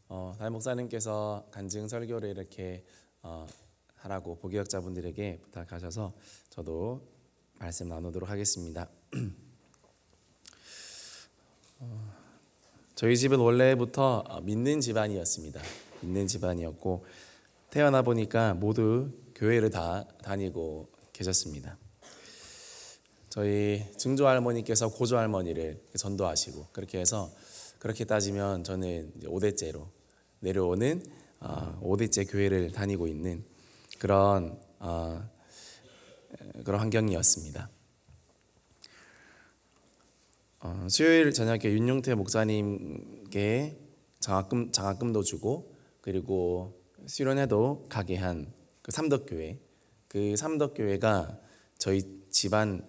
담임 목사님께서 간증 설교를 이렇게 하라고 보기역자분들에게 부탁하셔서 저도 말씀 나누도록 하겠습니다. 저희 집은 원래부터 믿는 집안이었습니다. 믿는 집안이었고 태어나 보니까 모두 교회를 다 다니고 계셨습니다. 저희 증조 할머니께서 고조 할머니를 전도하시고 그렇게 해서 그렇게 따지면 저는 5대째로 내려오는 5대째 교회를 다니고 있는 그런 환경이었습니다. 수요일 저녁에 윤용태 목사님께 장학금도 주고 그리고 수련회도 가게 한 그 삼덕교회, 그 삼덕교회가 저희 집안,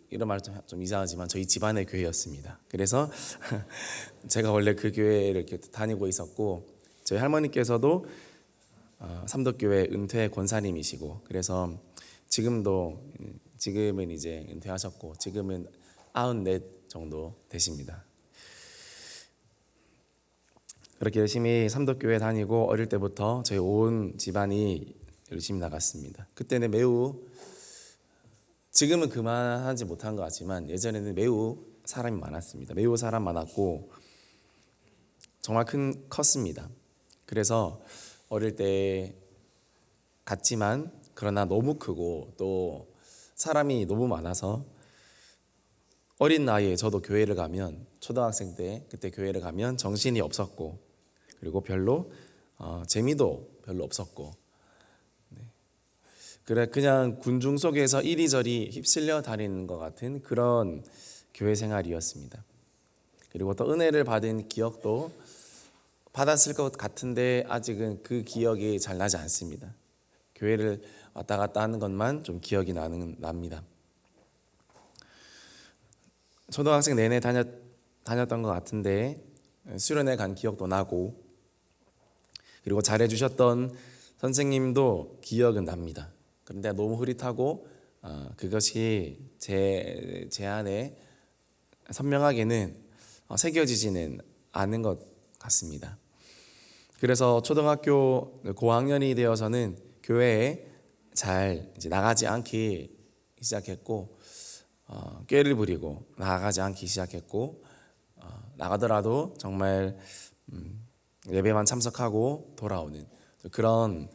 이런 말 좀 이상하지만 저희 집안의 교회였습니다. 그래서 제가 원래 그 교회를 이렇게 다니고 있었고 저희 할머니께서도 삼덕교회 은퇴 권사님이시고 그래서 지금은 이제 은퇴하셨고 지금은 94 정도 되십니다. 그렇게 열심히 삼덕교회 다니고 어릴 때부터 저희 온 집안이 열심히 나갔습니다. 그때는 지금은 그만하지 못한 것 같지만 예전에는 매우 사람이 많았습니다. 매우 사람 많았고 정말 컸습니다. 그래서 어릴 때 같지만 그러나 너무 크고 또 사람이 너무 많아서 어린 나이에 저도 교회를 가면 초등학생 때 그때 교회를 가면 정신이 없었고 그리고 별로 재미도 별로 없었고 그냥 군중 속에서 이리저리 휩쓸려 다니는 것 같은 그런 교회 생활이었습니다. 그리고 또 은혜를 받은 기억도 받았을 것 같은데 아직은 그 기억이 잘 나지 않습니다. 교회를 왔다 갔다 하는 것만 좀 기억이 납니다. 초등학생 내내 다녔던 것 같은데 수련회 간 기억도 나고 그리고 잘해주셨던 선생님도 기억은 납니다. 그런데 너무 흐릿하고 그것이 제 안에 선명하게는 새겨지지는 않은 것 같습니다. 그래서 초등학교 고학년이 되어서는 교회에 잘 이제 나가지 않기 시작했고 꾀를 부리고 나가지 않기 시작했고 나가더라도 정말 예배만 참석하고 돌아오는 그런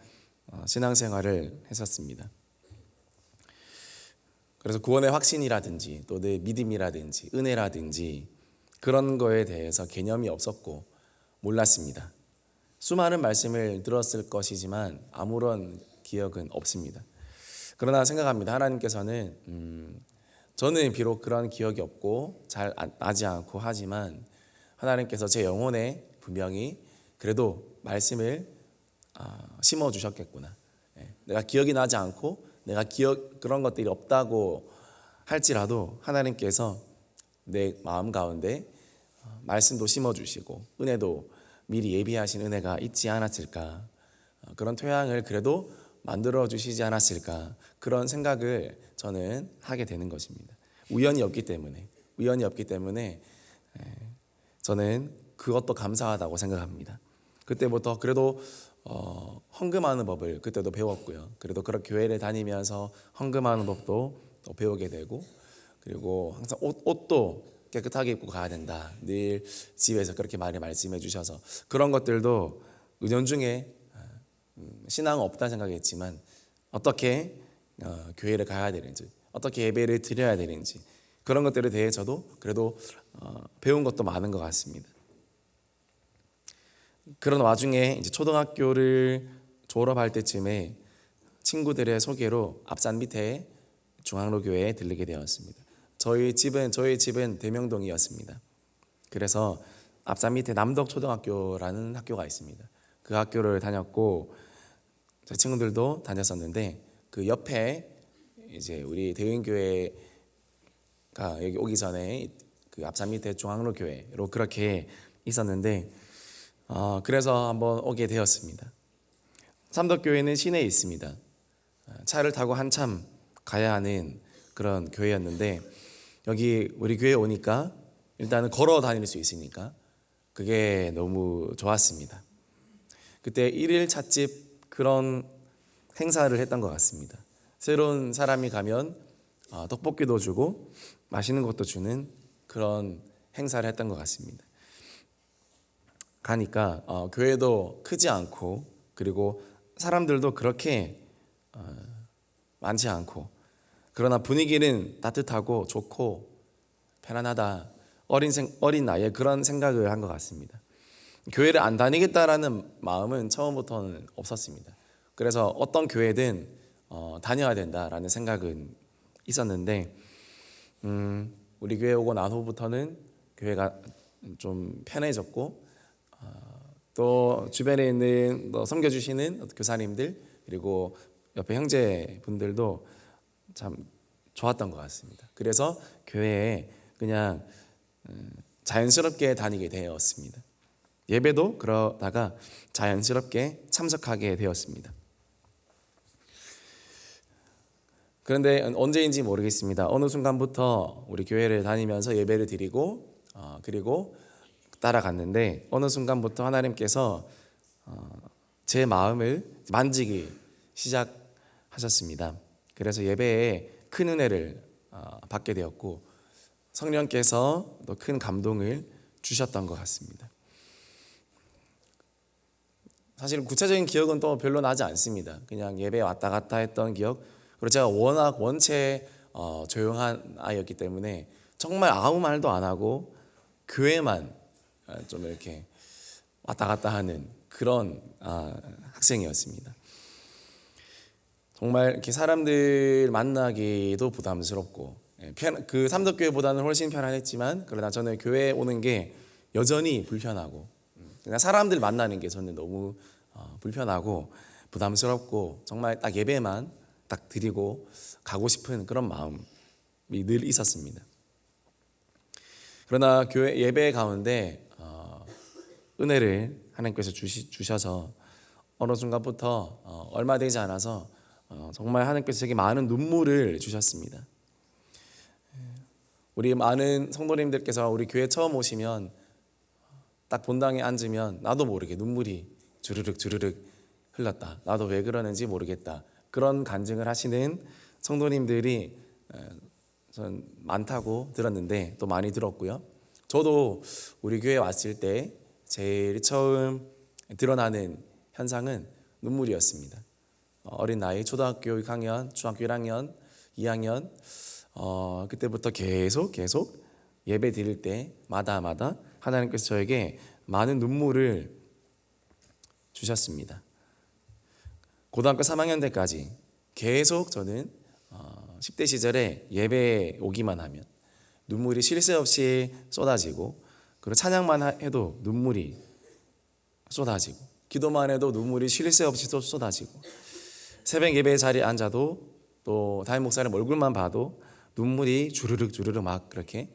신앙생활을 했었습니다. 그래서 구원의 확신이라든지 또 내 믿음이라든지 은혜라든지 그런 거에 대해서 개념이 없었고 몰랐습니다. 수많은 말씀을 들었을 것이지만 아무런 기억은 없습니다. 그러나 생각합니다. 하나님께서는 저는 비록 그런 기억이 없고 잘 나지 않고 하지만 하나님께서 제 영혼에 분명히 그래도 말씀을 심어주셨겠구나. 내가 기억이 나지 않고 내가 그런 것들이 없다고 할지라도 하나님께서 내 마음 가운데 말씀도 심어주시고 은혜도 미리 예비하신 은혜가 있지 않았을까, 그런 토양을 그래도 만들어 주시지 않았을까, 그런 생각을 저는 하게 되는 것입니다. 우연이 없기 때문에 저는 그것도 감사하다고 생각합니다. 그때부터 그래도 헌금하는 법을 그때도 배웠고요. 그래도 그런 교회를 다니면서 헌금하는 법도 또 배우게 되고 그리고 항상 옷도 깨끗하게 입고 가야 된다. 늘 집에서 그렇게 많이 말씀해 주셔서 그런 것들도 은연중에 신앙은 없다 생각했지만 어떻게 교회를 가야 되는지 어떻게 예배를 드려야 되는지 그런 것들에 대해 저도 그래도 배운 것도 많은 것 같습니다. 그런 와중에 이제 초등학교를 졸업할 때쯤에 친구들의 소개로 앞산 밑에 중앙로 교회에 들르게 되었습니다. 저희 집은 대명동이었습니다. 그래서 앞산 밑에 남덕초등학교라는 학교가 있습니다. 그 학교를 다녔고 제 친구들도 다녔었는데 그 옆에 이제 우리 대은교회가 여기 오기 전에 그 앞산 밑에 중앙로 교회로 그렇게 있었는데 그래서 한번 오게 되었습니다. 삼덕교회는 시내에 있습니다. 차를 타고 한참 가야 하는 그런 교회였는데 여기 우리 교회에 오니까 일단은 걸어 다닐 수 있으니까 그게 너무 좋았습니다. 그때 일일 찻집 그런 행사를 했던 것 같습니다. 새로운 사람이 가면 떡볶이도 주고 맛있는 것도 주는 그런 행사를 했던 것 같습니다. 가니까 교회도 크지 않고 그리고 사람들도 그렇게 많지 않고 그러나 분위기는 따뜻하고 좋고 편안하다. 어린 나이에 그런 생각을 한 것 같습니다. 교회를 안 다니겠다라는 마음은 처음부터는 없었습니다. 그래서 어떤 교회든 다녀야 된다라는 생각은 있었는데 우리 교회 오고 난 후부터는 교회가 좀 편해졌고 또 주변에 있는 섬겨주시는 교사님들 그리고 옆에 형제분들도 참 좋았던 것 같습니다. 그래서 교회에 그냥 자연스럽게 다니게 되었습니다. 예배도 그러다가 자연스럽게 참석하게 되었습니다. 그런데 언제인지 모르겠습니다. 어느 순간부터 우리 교회를 다니면서 예배를 드리고 그리고 따라갔는데 어느 순간부터 하나님께서 제 마음을 만지기 시작하셨습니다. 그래서 예배에 큰 은혜를 받게 되었고 성령께서 또 큰 감동을 주셨던 것 같습니다. 사실 구체적인 기억은 또 별로 나지 않습니다. 그냥 예배에 왔다 갔다 했던 기억. 그리고 제가 워낙 원체 조용한 아이였기 때문에 정말 아무 말도 안 하고 교회만 좀 이렇게 왔다 갔다 하는 그런 학생이었습니다. 정말 이렇게 사람들 만나기도 부담스럽고 그 삼덕교회보다는 훨씬 편안했지만 그러나 저는 교회에 오는 게 여전히 불편하고 그냥 사람들 만나는 게 저는 너무 불편하고 부담스럽고 정말 딱 예배만 딱 드리고 가고 싶은 그런 마음이 늘 있었습니다. 그러나 교회 예배 가운데 은혜를 하나님께서 주셔서 어느 순간부터 얼마 되지 않아서 정말 하나님께서 되게 많은 눈물을 주셨습니다. 우리 많은 성도님들께서 우리 교회 처음 오시면 딱 본당에 앉으면 나도 모르게 눈물이 주르륵 주르륵 흘렀다. 나도 왜 그러는지 모르겠다. 그런 간증을 하시는 성도님들이 전 많다고 들었는데 또 많이 들었고요. 저도 우리 교회 왔을 때 제일 처음 드러나는 현상은 눈물이었습니다. 어린 나이 초등학교 6학년, 중학교 1학년, 2학년 그때부터 계속 예배 드릴 때마다 하나님께서 저에게 많은 눈물을 주셨습니다. 고등학교 3학년 때까지 계속 저는 10대 시절에 예배에 오기만 하면 눈물이 쉴 새 없이 쏟아지고 그리고 찬양만 해도 눈물이 쏟아지고 기도만 해도 눈물이 쉴 새 없이 쏟아지고 새벽 예배 자리에 앉아도 또 담임 목사님 얼굴만 봐도 눈물이 주르륵 막 그렇게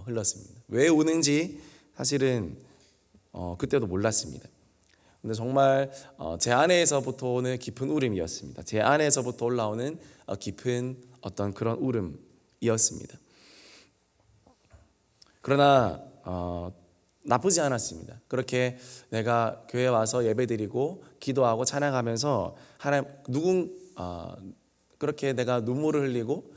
흘렀습니다. 왜 우는지 사실은 그때도 몰랐습니다. 근데 정말 제 안에서부터 오는 깊은 울음이었습니다. 제 안에서부터 올라오는 깊은 어떤 그런 울음이었습니다. 그러나 나쁘지 않았습니다. 그렇게 내가 교회 와서 예배드리고 기도하고 찬양하면서 하나님 그렇게 내가 눈물을 흘리고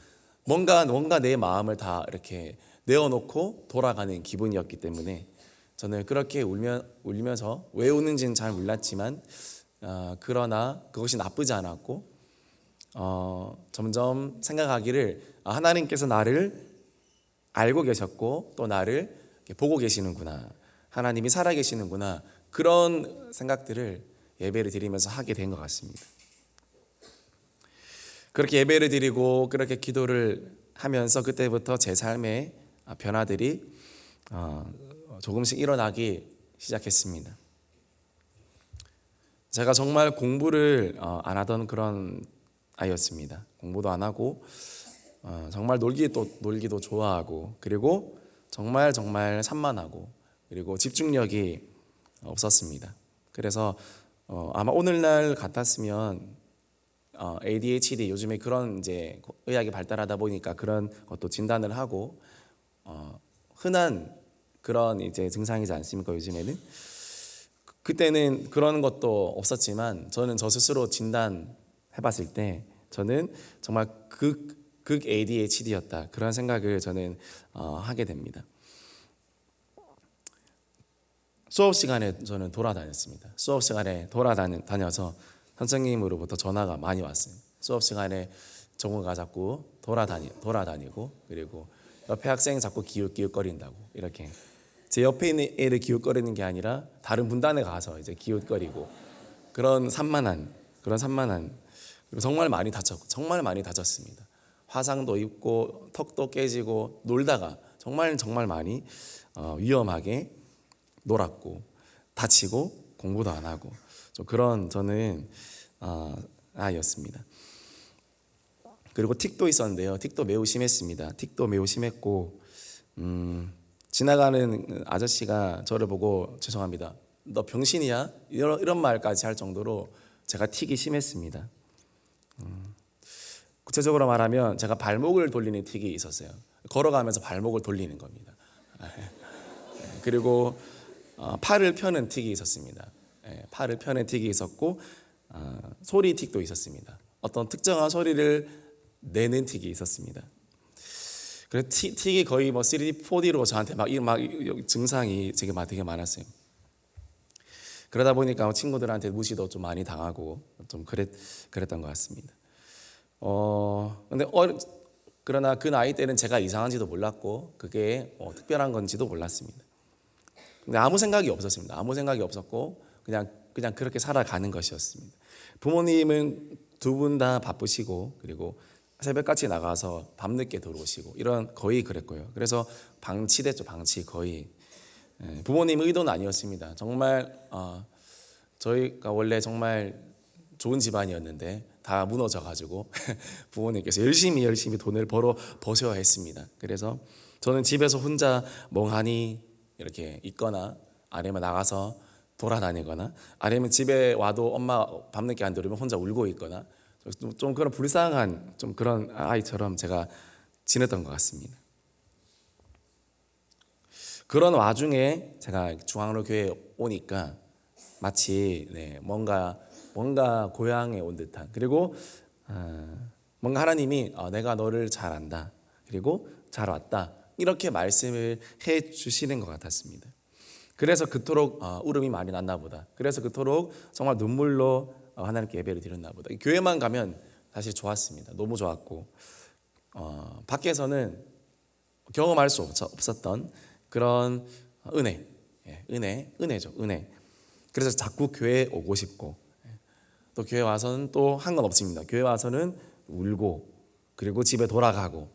뭔가 내 마음을 다 이렇게 내어놓고 돌아가는 기분이었기 때문에 저는 그렇게 울면서 왜 우는지는 잘 몰랐지만 그러나 그것이 나쁘지 않았고 점점 생각하기를 하나님께서 나를 알고 계셨고 또 나를 보고 계시는구나, 하나님이 살아계시는구나, 그런 생각들을 예배를 드리면서 하게 된 것 같습니다. 그렇게 예배를 드리고 그렇게 기도를 하면서 그때부터 제 삶의 변화들이 조금씩 일어나기 시작했습니다. 제가 정말 공부를 안 하던 그런 아이였습니다. 공부도 안 하고 정말 놀기도 좋아하고 그리고 정말 산만하고 그리고 집중력이 없었습니다. 그래서 아마 오늘날 같았으면 ADHD 요즘에 그런 이제 의학이 발달하다 보니까 그런 것도 진단을 하고 흔한 그런 이제 증상이지 않습니까? 요즘에는 그때는 그런 것도 없었지만 저는 저 스스로 진단해봤을 때 저는 정말 극 ADHD였다 그런 생각을 저는 하게 됩니다. 수업 시간에 저는 돌아다녔습니다. 수업 시간에 돌아다녀서 선생님으로부터 전화가 많이 왔어요. 수업 시간에 정우가 자꾸 돌아다니고 그리고 옆에 학생 자꾸 기웃기웃거린다고 이렇게 제 옆에 있는 애를 기웃거리는 게 아니라 다른 분단에 가서 이제 기웃거리고 그런 산만한 그리고 정말 많이 다쳤습니다. 화상도 입고 턱도 깨지고 놀다가 정말 많이 위험하게 놀았고 다치고 공부도 안 하고 좀 그런 저는 아이였습니다. 그리고 틱도 있었는데요. 틱도 매우 심했습니다. 틱도 매우 심했고 지나가는 아저씨가 저를 보고 죄송합니다. 너 병신이야? 이런 말까지 할 정도로 제가 틱이 심했습니다. 구체적으로 말하면 제가 발목을 돌리는 틱이 있었어요. 걸어가면서 발목을 돌리는 겁니다. 그리고 팔을 펴는 틱이 있었습니다. 팔을 펴는 틱이 있었고 소리 틱도 있었습니다. 어떤 특정한 소리를 내는 틱이 있었습니다. 그래서 틱이 거의 뭐 3D, 4D로 저한테 막 증상이 되게 많았어요. 그러다 보니까 친구들한테 무시도 좀 많이 당하고 좀 그랬던 것 같습니다. 근데 그러나 그 나이 때는 제가 이상한지도 몰랐고 그게 특별한 건지도 몰랐습니다. 근데 아무 생각이 없었습니다. 아무 생각이 없었고 그냥 그렇게 살아가는 것이었습니다. 부모님은 두 분 다 바쁘시고 그리고 새벽같이 나가서 밤늦게 들어오시고 거의 그랬고요. 그래서 방치됐죠. 거의. 부모님 의도는 아니었습니다. 정말 저희가 원래 정말 좋은 집안이었는데 다 무너져가지고 부모님께서 열심히 돈을 버셔야 했습니다. 그래서 저는 집에서 혼자 멍하니 이렇게 있거나 아니면 나가서 돌아다니거나 아니면 집에 와도 엄마 밤늦게 안 들으면 혼자 울고 있거나 좀 그런 불쌍한 좀 그런 아이처럼 제가 지냈던 것 같습니다. 그런 와중에 제가 중앙로 교회에 오니까 마치 뭔가 고향에 온 듯한 그리고 뭔가 하나님이 내가 너를 잘 안다 그리고 잘 왔다 이렇게 말씀을 해 주시는 것 같았습니다. 그래서 그토록 울음이 많이 났나 보다. 그래서 그토록 정말 눈물로 하나님께 예배를 드렸나 보다. 교회만 가면 사실 좋았습니다. 너무 좋았고 밖에서는 경험할 수 없었던 그런 은혜죠. 은혜. 그래서 자꾸 교회에 오고 싶고 또 교회 와서는 또 한 건 없습니다. 교회 와서는 울고 그리고 집에 돌아가고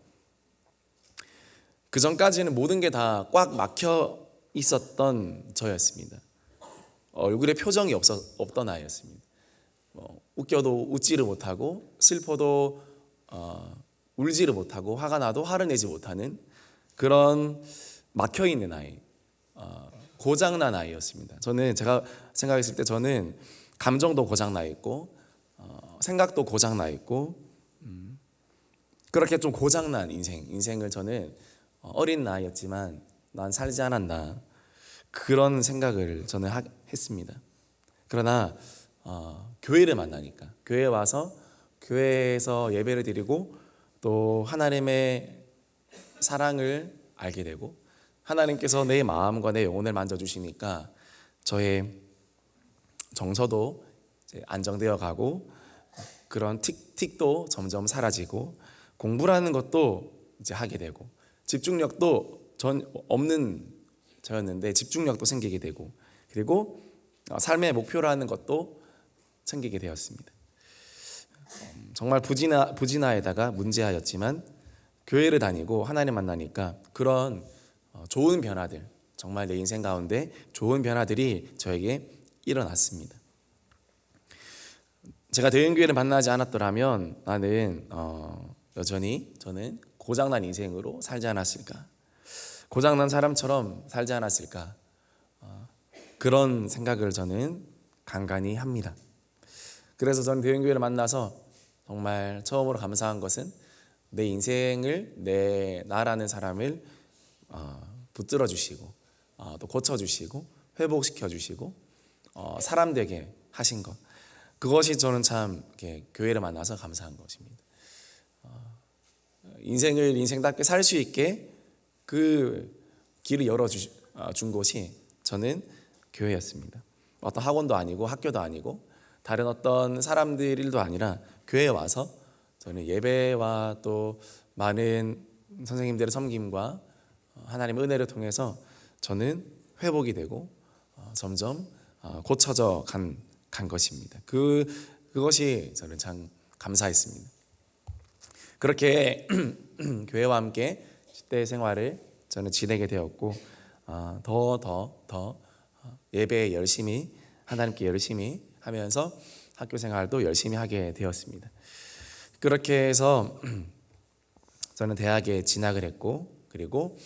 그 전까지는 모든 게 다 꽉 막혀 있었던 저였습니다. 얼굴에 표정이 없던 아이였습니다. 웃겨도 웃지를 못하고 슬퍼도 울지를 못하고 화가 나도 화를 내지 못하는 그런 막혀있는 아이, 고장난 아이였습니다. 제가 생각했을 때 저는 감정도 고장나 있고 생각도 고장나 있고 그렇게 좀 고장난 인생을 저는 어린 나이였지만 난 살지 않았나 그런 생각을 저는 했습니다. 그러나 교회를 만나니까 교회에 와서 교회에서 예배를 드리고 또 하나님의 사랑을 알게 되고 하나님께서 내 마음과 내 영혼을 만져주시니까 저의 정서도 이제 안정되어 가고 그런 틱도 점점 사라지고 공부라는 것도 이제 하게 되고 집중력도 전 없는 저였는데 집중력도 생기게 되고 그리고 삶의 목표라는 것도 생기게 되었습니다. 정말 부진하에다가 문제하였지만 교회를 다니고 하나님 만나니까 그런 좋은 변화들 정말 내 인생 가운데 좋은 변화들이 저에게 일어났습니다. 제가 대형교회를 만나지 않았더라면 나는 여전히 저는 고장난 인생으로 살지 않았을까 고장난 사람처럼 살지 않았을까 그런 생각을 저는 간간히 합니다. 그래서 저는 대형교회를 만나서 정말 처음으로 감사한 것은 내 인생을 나라는 사람을 붙들어 주시고 또 고쳐 주시고 회복시켜 주시고 사람 되게 하신 것, 그것이 저는 참 이렇게 교회를 만나서 감사한 것입니다. 인생을 인생답게 살 수 있게 그 길을 열어준 곳이 저는 교회였습니다. 어떤 학원도 아니고 학교도 아니고 다른 어떤 사람들 일도 아니라 교회에 와서 저는 예배와 또 많은 선생님들의 섬김과 하나님의 은혜를 통해서 저는 회복이 되고 점점 고쳐져 간 것입니다. 그것이 저는 참 감사했습니다. 그렇게 교회와 함께 10대 생활을 저는 지내게 되었고 더 예배에 열심히 하나님께 열심히 하면서 학교 생활도 열심히 하게 되었습니다. 그렇게 해서 저는 대학에 진학을 했고 그리고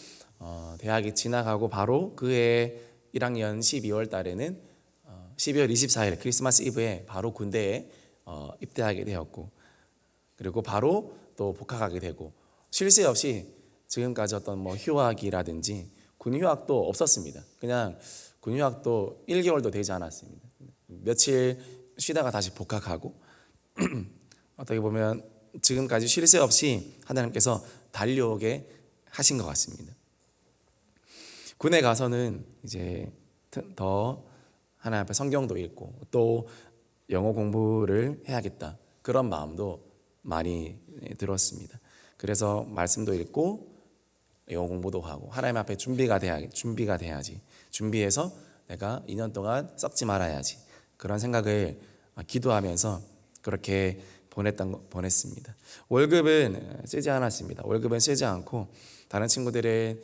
대학에 진학하고 바로 그해 1학년 12월 달에는 12월 24일 크리스마스 이브에 바로 군대에 입대하게 되었고 그리고 바로 또 복학하게 되고 쉴 새 없이 지금까지 어떤 뭐 휴학이라든지 군 휴학도 없었습니다. 그냥 군 휴학도 1개월도 되지 않았습니다. 며칠 쉬다가 다시 복학하고 어떻게 보면 지금까지 쉴 새 없이 하나님께서 달려오게 하신 것 같습니다. 군에 가서는 이제 더 하나님 앞에 성경도 읽고 또 영어 공부를 해야겠다 그런 마음도 많이 들었습니다. 그래서 말씀도 읽고 영어 공부도 하고 하나님 앞에 준비가 돼야지 준비해서 내가 2년 동안 썩지 말아야지 그런 생각을 기도하면서 그렇게 보냈습니다. 월급은 쓰지 않았습니다. 월급은 쓰지 않고 다른 친구들은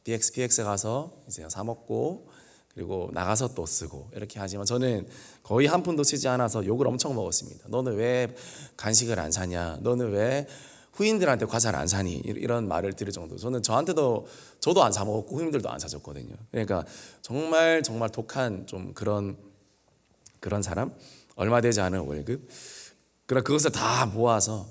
PX 가서 이제 사 먹고 그리고 나가서 또 쓰고 이렇게 하지만 저는 거의 한 푼도 쓰지 않아서 욕을 엄청 먹었습니다. 너는 왜 간식을 안 사냐? 너는 왜 후임들한테 과자를 안 사니? 이런 말을 들을 정도. 저도 안 사 먹었고 후임들도 안 사줬거든요. 그러니까 정말 독한 좀 그런 사람, 얼마 되지 않은 월급. 그러나 그것을 다 모아서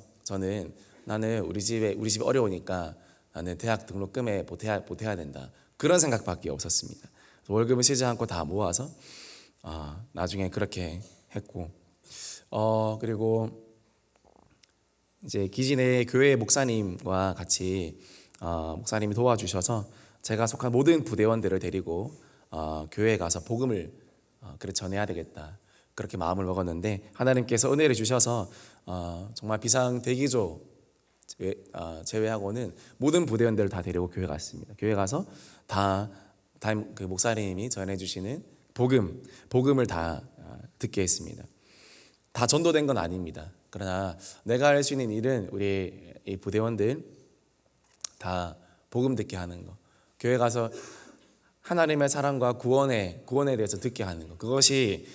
나는 우리 집이 어려우니까 나는 대학 등록금에 보태야 된다. 그런 생각밖에 없었습니다. 월급을 쓰지 않고 다 모아서 나중에 그렇게 했고 그리고 이제 기진의 교회 목사님과 같이 목사님이 도와주셔서 제가 속한 모든 부대원들을 데리고 교회에 가서 복음을 그래 전해야 되겠다 그렇게 마음을 먹었는데 하나님께서 은혜를 주셔서 정말 비상 대기조 제외하고는 모든 부대원들을 다 데리고 교회 갔습니다. 교회 가서 그 목사님이 전해주시는 복음을 다 듣게 했습니다. 다 전도된 건 아닙니다. 그러나 내가 할 수 있는 일은 우리 이 부대원들 다 복음 듣게 하는 거, 교회 가서 하나님의 사랑과 구원에 대해서 듣게 하는 거, 그것이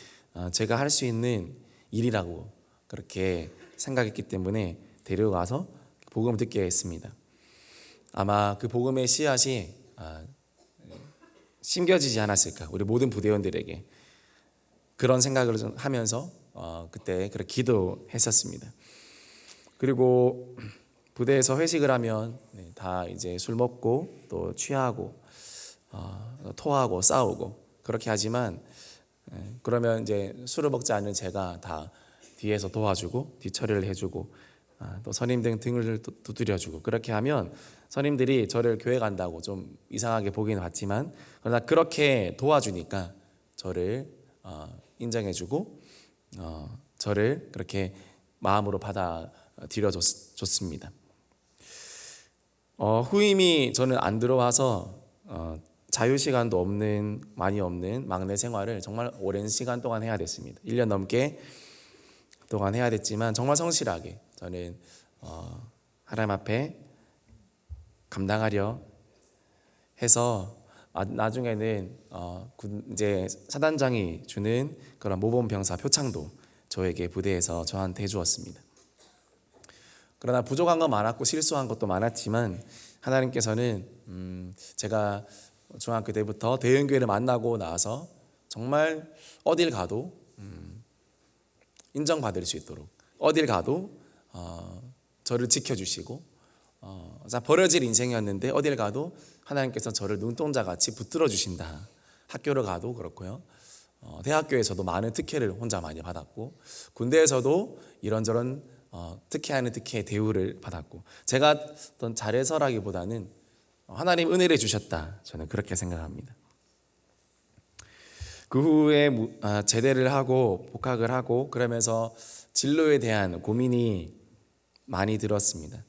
제가 할 수 있는 일이라고 그렇게 생각했기 때문에 데려가서 복음을 듣게 했습니다. 아마 그 복음의 씨앗이 심겨지지 않았을까, 우리 모든 부대원들에게 그런 생각을 하면서 그때 그렇게 기도했었습니다. 그리고 부대에서 회식을 하면 다 이제 술 먹고 또 취하고 토하고 싸우고 그렇게 하지만 그러면 이제 술을 먹지 않는 제가 다 뒤에서 도와주고 뒷처리를 해주고 또 선임들 등을 두드려주고 그렇게 하면 선임들이 저를 교회 간다고 좀 이상하게 보기는 봤지만 그러나 그렇게 도와주니까 저를 인정해주고 저를 그렇게 마음으로 받아들여줬습니다. 후임이 저는 안 들어와서 자유시간도 많이 없는 막내 생활을 정말 오랜 시간 동안 해야 됐습니다. 1년 넘게 동안 해야 됐지만 정말 성실하게 저는 하나님 앞에 감당하려 해서 나중에는 이제 사단장이 주는 그런 모범병사 표창도 저에게 부대에서 저한테 해주었습니다. 그러나 부족한 건 많았고 실수한 것도 많았지만 하나님께서는 제가 중학교 때부터 대형교회를 만나고 나서 정말 어딜 가도 인정받을 수 있도록 어딜 가도 저를 지켜주시고 버려질 인생이었는데 어딜 가도 하나님께서 저를 눈동자같이 붙들어 주신다. 학교를 가도 그렇고요. 대학교에서도 많은 특혜를 혼자 많이 받았고 군대에서도 이런저런 특혜 아닌 특혜 대우를 받았고 제가 어떤 잘해서라기보다는 하나님 은혜를 주셨다 저는 그렇게 생각합니다. 그 후에 제대를 하고 복학을 하고 그러면서 진로에 대한 고민이 많이 들었습니다.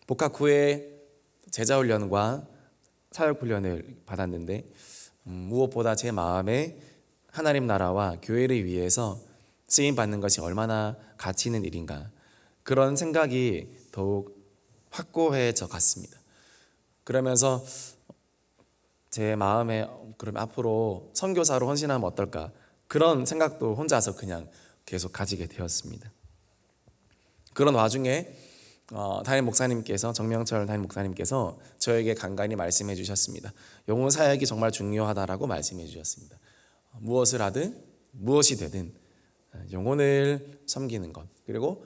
복학 후에 제자훈련과 사역훈련을 받았는데 무엇보다 제 마음에 하나님 나라와 교회를 위해서 쓰임 받는 것이 얼마나 가치 있는 일인가 그런 생각이 더욱 확고해져 갔습니다. 그러면서 제 마음에 그럼 앞으로 선교사로 헌신하면 어떨까 그런 생각도 혼자서 그냥 계속 가지게 되었습니다. 그런 와중에 담임 목사님께서 정명철 담임 목사님께서 저에게 간간히 말씀해 주셨습니다. 영혼 사역이 정말 중요하다라고 말씀해 주셨습니다. 무엇을 하든 무엇이 되든 영혼을 섬기는 것 그리고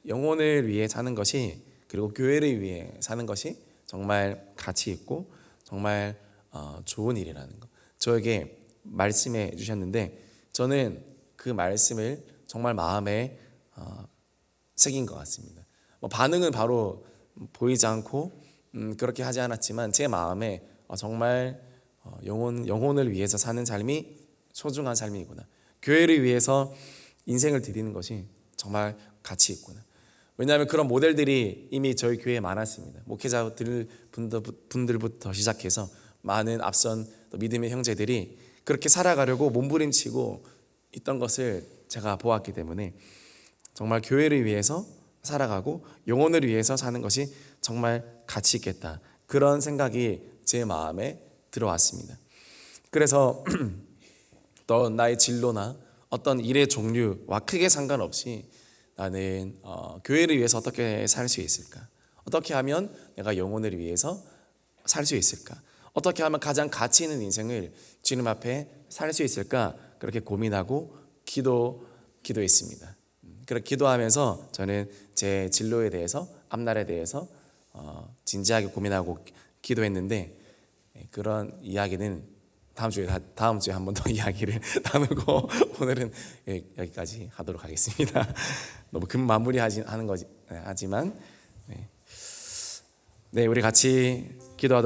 영혼을 위해 사는 것이 그리고 교회를 위해 사는 것이 정말 가치 있고 정말 좋은 일이라는 것 저에게 말씀해 주셨는데 저는 그 말씀을 정말 마음에 새긴 것 같습니다. 반응은 바로 보이지 않고 그렇게 하지 않았지만 제 마음에 정말 영혼을 위해서 사는 삶이 소중한 삶이구나. 교회를 위해서 인생을 드리는 것이 정말 가치 있구나. 왜냐하면 그런 모델들이 이미 저희 교회에 많았습니다. 목회자들 분들부터 시작해서 많은 앞선 믿음의 형제들이 그렇게 살아가려고 몸부림치고 있던 것을 제가 보았기 때문에 정말 교회를 위해서 살아가고 영혼을 위해서 사는 것이 정말 가치 있겠다. 그런 생각이 제 마음에 들어왔습니다. 그래서 또 나의 진로나 어떤 일의 종류와 크게 상관없이 나는 교회를 위해서 어떻게 살 수 있을까? 어떻게 하면 내가 영혼을 위해서 살 수 있을까? 어떻게 하면 가장 가치 있는 인생을 주님 앞에 살 수 있을까? 그렇게 고민하고 기도했습니다. 그렇게 기도하면서 저는 제 진로에 대해서 앞날에 대해서 진지하게 고민하고 기도했는데 그런 이야기는 다음 주에 한 번 더 이야기를 나누고 오늘은 여기까지 하도록 하겠습니다. 너무 금 마무리하는 거지 하지만 네 우리 같이 기도하도록.